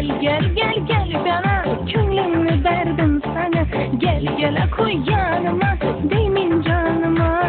Gel gel gel gel bana, könlümü verdim sana. Gel gel koy yanıma, değmin canıma.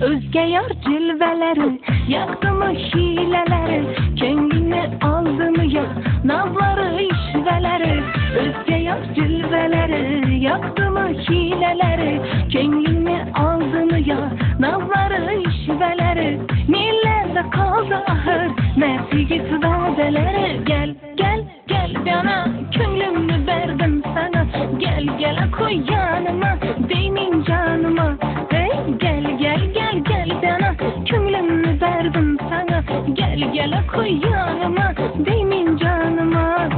Özge yar cilveleri, yaktı mı hileleri, kendini aldı mı ya nazları işveleri. Özge yar cilveleri, yaktı mı hileleri, kendini aldı mı ya nazları işveleri. Nerelerde kaldı ahır nefis vadeleri. Gel gel gel bana, könlümü verdim sana. Gel gel koy yanıma, değmin canıma. Hey gel gel gel gel bana, könlümü verdim sana. Gel gel koy yanıma, değmin canıma.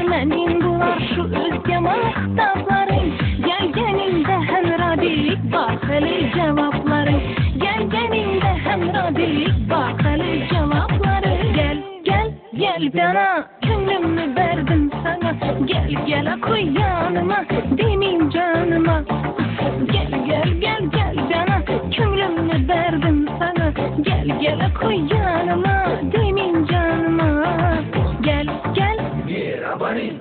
Menin bular şu özge mahtapların, gelgenimde hemradik bakılı cevapların. Gelgenimde hemradik bakılı cevapları. Gel gel gel bana, könlümü verdim sana. Gel gel koy yanıma, değmin canıma. Gel gel gel gel bana, könlümü verdim sana. Gel gel koy yanıma, değmin canıma. Gel gel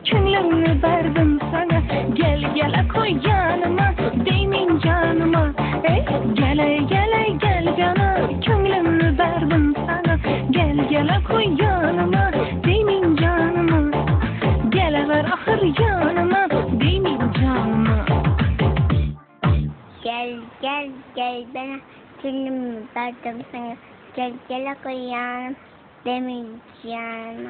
könlümü verdim sana. Gel gel koy yanıma, değmin canıma. Ey gele gele gel bana, könlümü verdim sana. Gel gel koy yanıma, değmin canıma. Gele ver ahır yanıma, değmin canıma. Gel gel gel bana, könlümü verdim sana. Gel gel koy yanıma, değmin canıma.